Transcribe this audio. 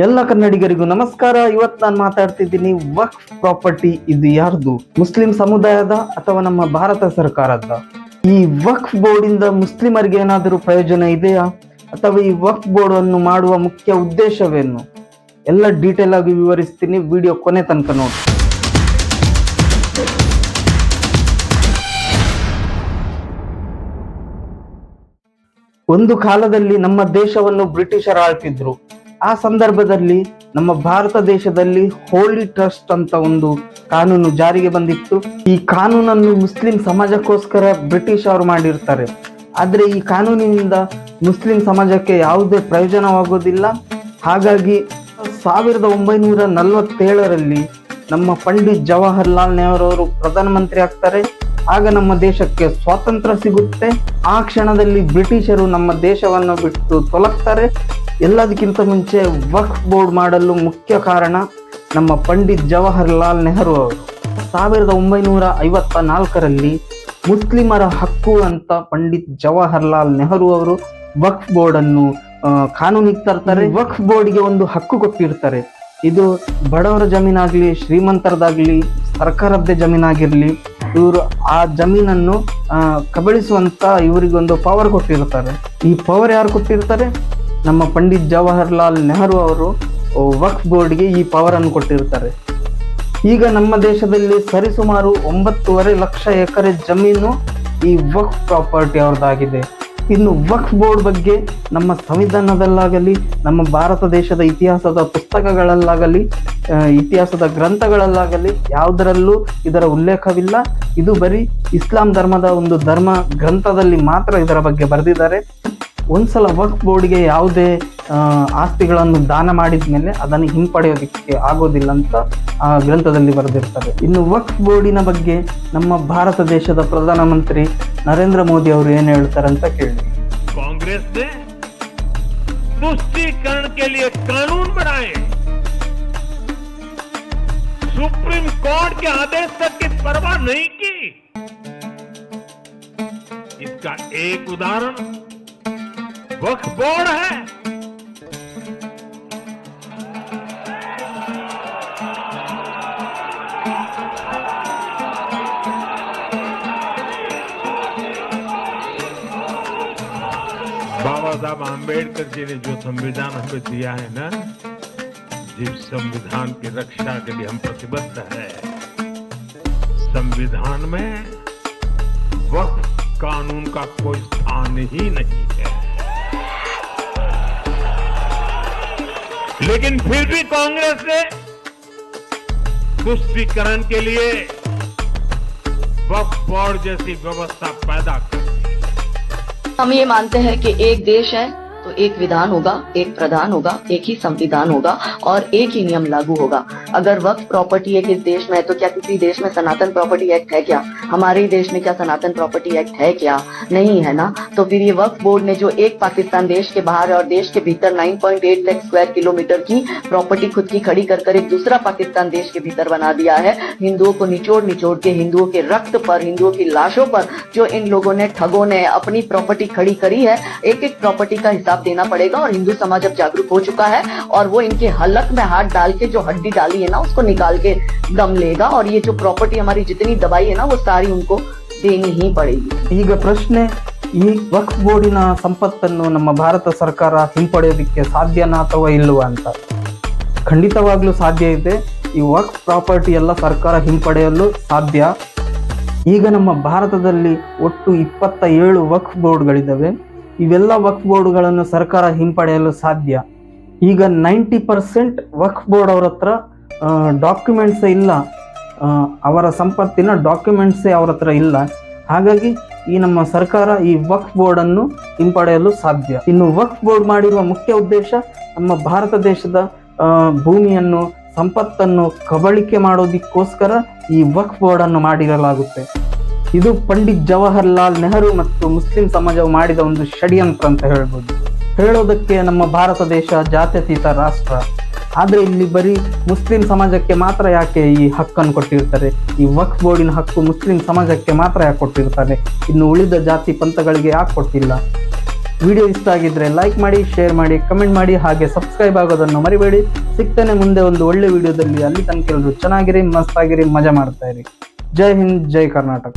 ಎಲ್ಲ ಕನ್ನಡಿಗರಿಗೂ ನಮಸ್ಕಾರ. ಇವತ್ತು ನಾನು ಮಾತಾಡ್ತಿದ್ದೀನಿ ವಕ್ಫ್ ಪ್ರಾಪರ್ಟಿ ಇದು ಯಾರ್ದು, ಮುಸ್ಲಿಂ ಸಮುದಾಯದ ಅಥವಾ ನಮ್ಮ ಭಾರತ ಸರ್ಕಾರದ? ಈ ವಕ್ಫ್ ಬೋರ್ಡ್ ಇಂದ ಮುಸ್ಲಿಮರಿಗೆ ಏನಾದರೂ ಪ್ರಯೋಜನ ಇದೆಯಾ ಅಥವಾ ಈ ವಕ್ಫ್ ಬೋರ್ಡ್ ಅನ್ನು ಮಾಡುವ ಮುಖ್ಯ ಉದ್ದೇಶವೇನು ಎಲ್ಲ ಡೀಟೇಲ್ ಆಗಿ ವಿವರಿಸ್ತೀನಿ. ವಿಡಿಯೋ ಕೊನೆ ತನಕ ನೋಡಿ. ಒಂದು ಕಾಲದಲ್ಲಿ ನಮ್ಮ ದೇಶವನ್ನು ಬ್ರಿಟಿಷರು ಆಳ್ತಿದ್ರು. ಆ ಸಂದರ್ಭದಲ್ಲಿ ನಮ್ಮ ಭಾರತ ದೇಶದಲ್ಲಿ ಹೋಲಿ ಟ್ರಸ್ಟ್ ಅಂತ ಒಂದು ಕಾನೂನು ಜಾರಿಗೆ ಬಂದಿತ್ತು. ಈ ಕಾನೂನನ್ನು ಮುಸ್ಲಿಂ ಸಮಾಜಕ್ಕೋಸ್ಕರ ಬ್ರಿಟಿಷ್ ಅವರು ಮಾಡಿರ್ತಾರೆ. ಆದ್ರೆ ಈ ಕಾನೂನಿನಿಂದ ಮುಸ್ಲಿಂ ಸಮಾಜಕ್ಕೆ ಯಾವುದೇ ಪ್ರಯೋಜನವಾಗೋದಿಲ್ಲ. ಹಾಗಾಗಿ 1947ರಲ್ಲಿ ನಮ್ಮ ಪಂಡಿತ್ ಜವಾಹರ್ಲಾಲ್ ನೆಹರು ಅವರು ಪ್ರಧಾನಮಂತ್ರಿ ಆಗ್ತಾರೆ. ಆಗ ನಮ್ಮ ದೇಶಕ್ಕೆ ಸ್ವಾತಂತ್ರ್ಯ ಸಿಗುತ್ತೆ. ಆ ಕ್ಷಣದಲ್ಲಿ ಬ್ರಿಟಿಷರು ನಮ್ಮ ದೇಶವನ್ನು ಬಿಟ್ಟು ತೊಲಗ್ತಾರೆ. ಎಲ್ಲದಕ್ಕಿಂತ ಮುಂಚೆ ವಕ್ಫ್ ಬೋರ್ಡ್ ಮಾಡಲು ಮುಖ್ಯ ಕಾರಣ ನಮ್ಮ ಪಂಡಿತ್ ಜವಾಹರ್ಲಾಲ್ ನೆಹರು ಅವರು. 1954ರಲ್ಲಿ ಮುಸ್ಲಿಮರ ಹಕ್ಕು ಅಂತ ಪಂಡಿತ್ ಜವಾಹರ್ಲಾಲ್ ನೆಹರು ಅವರು ವಕ್ಫ್ ಬೋರ್ಡ್ ಅನ್ನು ಕಾನೂನಿಗೆ ತರ್ತಾರೆ. ವಕ್ಫ್ ಬೋರ್ಡ್ಗೆ ಒಂದು ಹಕ್ಕು ಕೊಟ್ಟಿರ್ತಾರೆ. ಇದು ಬಡವರ ಜಮೀನಾಗ್ಲಿ, ಶ್ರೀಮಂತರದಾಗ್ಲಿ, ಸರ್ಕಾರದ್ದೇ ಜಮೀನಾಗಿರ್ಲಿ, ಇವರು ಆ ಜಮೀನನ್ನು ಕಬಳಿಸುವಂತ ಇವರಿಗೊಂದು ಪವರ್ ಕೊಟ್ಟಿರ್ತಾರೆ. ಈ ಪವರ್ ಯಾರು ಕೊಟ್ಟಿರ್ತಾರೆ? ನಮ್ಮ ಪಂಡಿತ್ ಜವಾಹರ್ಲಾಲ್ ನೆಹರು ಅವರು ವಕ್ಫ್ ಬೋರ್ಡ್ಗೆ ಈ ಪವರ್ ಅನ್ನು ಕೊಟ್ಟಿರ್ತಾರೆ. ಈಗ ನಮ್ಮ ದೇಶದಲ್ಲಿ ಸರಿಸುಮಾರು 9.5 ಲಕ್ಷ ಎಕರೆ ಜಮೀನು ಈ ವಕ್ಫ್ ಪ್ರಾಪರ್ಟಿ ಅವ್ರದ್ದಾಗಿದೆ. ಇನ್ನು ವಕ್ಫ್ ಬೋರ್ಡ್ ಬಗ್ಗೆ ನಮ್ಮ ಸಂವಿಧಾನದಲ್ಲಾಗಲಿ, ನಮ್ಮ ಭಾರತ ದೇಶದ ಇತಿಹಾಸದ ಪುಸ್ತಕಗಳಲ್ಲಾಗಲಿ, ಇತಿಹಾಸದ ಗ್ರಂಥಗಳಲ್ಲಾಗಲಿ ಯಾವುದರಲ್ಲೂ ಇದರ ಉಲ್ಲೇಖವಿಲ್ಲ. ಇದು ಬರೀ ಇಸ್ಲಾಂ ಧರ್ಮದ ಒಂದು ಧರ್ಮ ಗ್ರಂಥದಲ್ಲಿ ಮಾತ್ರ ಇದರ ಬಗ್ಗೆ ಬರೆದಿದ್ದಾರೆ. ಒಂದ್ಸಲ ವಕ್ಫ್ ಬೋರ್ಡ್ಗೆ ಯಾವುದೇ ಆಸ್ತಿಗಳನ್ನು ದಾನ ಮಾಡಿದ ಮೇಲೆ ಅದನ್ನು ಹಿಂಪಡೆಯೋದಕ್ಕೆ ಆಗೋದಿಲ್ಲ ಅಂತ ಆ ಗ್ರಂಥದಲ್ಲಿ ಬರೆದಿರ್ತಾರೆ. ಇನ್ನು ವಕ್ಫ್ ಬೋರ್ಡಿನ ಬಗ್ಗೆ ನಮ್ಮ ಭಾರತ ದೇಶದ ಪ್ರಧಾನಮಂತ್ರಿ ನರೇಂದ್ರ ಮೋದಿ ಅವರು ಏನು ಹೇಳ್ತಾರೆ ಅಂತ ಕೇಳಿ. ಕಾಂಗ್ರೆಸ್ ने तुष्टीकरण के लिए कानून बनाए, सुप्रीम कोर्ट के आदेश तक की परवाह नहीं की. इसका एक उदाहरण वक्फ बोर्ड है. बाबा साहब आम्बेडकर जी ने जो संविधान हमें दिया है ना, जिस संविधान की रक्षा के लिए हम प्रतिबद्ध है, संविधान में वक्फ कानून का कोई स्थान ही नहीं है. लेकिन फिर भी कांग्रेस ने तुष्टीकरण के लिए वक्फ बोर्ड जैसी व्यवस्था पैदा कर. हम ये मानते हैं कि एक देश है तो एक विधान होगा, एक प्रधान होगा, एक ही संविधान होगा और एक ही नियम लागू होगा. अगर वक्फ प्रॉपर्टी है किस देश में है तो क्या किसी देश में सनातन प्रॉपर्टी एक्ट है क्या? हमारे ही देश में क्या सनातन प्रॉपर्टी एक्ट है क्या? नहीं है ना. तो फिर ये वक्फ बोर्ड ने जो एक पाकिस्तान देश के बाहर और देश के भीतर 9.8 लाख स्क्वायर किलोमीटर की प्रॉपर्टी खुद की खड़ी कर एक दूसरा पाकिस्तान देश के भीतर बना दिया है. हिंदुओं को निचोड़ निचोड़ के, हिंदुओं के रक्त पर, हिंदुओं की लाशों पर जो इन लोगों ने, ठगों ने अपनी प्रॉपर्टी खड़ी करी है, एक एक प्रॉपर्टी का हिसाब देना पड़ेगा. और हिंदू समाज अब जागरूक हो चुका है और वो इनके हलक में हाथ डाल के जो हड्डी डाली है ना उसको निकाल के दम लेगा. और ये जो प्रॉपर्टी हमारी जितनी दबाई है ना वो सारी उनको देनी ही पड़ेगी. ಈಗ ಪ್ರಶ್ನೆ, ಈ ವಕ್ಫ್ ಬೋರ್ಡಿನ ಸಂಪತ್ತನ್ನು ನಮ್ಮ ಭಾರತ ಸರ್ಕಾರ ಹಿಂಪಡೆಯೋದಕ್ಕೆ ಸಾಧ್ಯನಾ ಅಥವಾ ಇಲ್ಲವಾ ಅಂತ. ಖಂಡಿತವಾಗ್ಲೂ ಸಾಧ್ಯ ಇದೆ. ಈ ವಕ್ಫ್ ಪ್ರಾಪರ್ಟಿ ಎಲ್ಲ ಸರ್ಕಾರ ಹಿಂಪಡೆಯಲು ಸಾಧ್ಯ. ಈಗ ನಮ್ಮ ಭಾರತದಲ್ಲಿ ಒಟ್ಟು 27 ವಕ್ಫ್ ಬೋರ್ಡ್ಗಳಿದ್ದಾವೆ. ಇವೆಲ್ಲ ವಕ್ಫ್ ಬೋರ್ಡ್ಗಳನ್ನು ಸರ್ಕಾರ ಹಿಂಪಡೆಯಲು ಸಾಧ್ಯ. ಈಗ 90% ವಕ್ಫ್ ಬೋರ್ಡ್ ಅವ್ರ ಹತ್ರ ಡಾಕ್ಯುಮೆಂಟ್ಸೇ ಇಲ್ಲ, ಅವರ ಸಂಪತ್ತಿನ ಡಾಕ್ಯುಮೆಂಟ್ಸೇ ಅವ್ರ ಹತ್ರ ಇಲ್ಲ. ಹಾಗಾಗಿ ಈ ನಮ್ಮ ಸರ್ಕಾರ ಈ ವಕ್ಫ್ ಬೋರ್ಡ್ ಅನ್ನು ಹಿಂಪಡೆಯಲು ಸಾಧ್ಯ. ಇನ್ನು ವಕ್ಫ್ ಬೋರ್ಡ್ ಮಾಡಿರುವ ಮುಖ್ಯ ಉದ್ದೇಶ ನಮ್ಮ ಭಾರತ ದೇಶದ ಭೂಮಿಯನ್ನು, ಸಂಪತ್ತನ್ನು ಕಬಳಿಕೆ ಮಾಡೋದಕ್ಕೋಸ್ಕರ ಈ ವಕ್ಫ್ ಬೋರ್ಡ್ ಅನ್ನು ಮಾಡಿರಲಾಗುತ್ತೆ. ಇದು ಪಂಡಿತ್ ಜವಾಹರ್ಲಾಲ್ ನೆಹರು ಮತ್ತು ಮುಸ್ಲಿಂ ಸಮಾಜವು ಮಾಡಿದ ಒಂದು ಷಡ್ಯಂತ್ರ ಅಂತ ಹೇಳ್ಬೋದು. ಹೇಳೋದಕ್ಕೆ ನಮ್ಮ ಭಾರತ ದೇಶ ಜಾತ್ಯತೀತ ರಾಷ್ಟ್ರ, ಆದರೆ ಇಲ್ಲಿ ಬರೀ ಮುಸ್ಲಿಂ ಸಮಾಜಕ್ಕೆ ಮಾತ್ರ ಯಾಕೆ ಈ ಹಕ್ಕನ್ನು ಕೊಟ್ಟಿರ್ತಾರೆ? ಈ ವಕ್ಫ್ ಬೋರ್ಡಿನ ಹಕ್ಕು ಮುಸ್ಲಿಂ ಸಮಾಜಕ್ಕೆ ಮಾತ್ರ ಯಾಕೆ ಕೊಟ್ಟಿರ್ತಾರೆ? ಇನ್ನು ಉಳಿದ ಜಾತಿ ಪಂಥಗಳಿಗೆ ಯಾಕೆ ಕೊಟ್ಟಿಲ್ಲ? ವಿಡಿಯೋ ಇಷ್ಟ ಆಗಿದ್ರೆ ಲೈಕ್ ಮಾಡಿ, ಶೇರ್ ಮಾಡಿ, ಕಮೆಂಟ್ ಮಾಡಿ, ಹಾಗೆ ಸಬ್ಸ್ಕ್ರೈಬ್ ಆಗೋದನ್ನು ಮರಿಬೇಡಿ. ಸಿಗ್ತೇನೆ ಮುಂದೆ ಒಂದು ಒಳ್ಳೆ ವಿಡಿಯೋದಲ್ಲಿ. ಅಲ್ಲಿ ತನಕ ಎಲ್ಲರೂ ಚೆನ್ನಾಗಿರಿ, ಮಸ್ತಾಗಿರಿ, ಮಜಾ ಮಾಡ್ತಾ ಇರಿ. ಜೈ ಹಿಂದ್, ಜೈ ಕರ್ನಾಟಕ.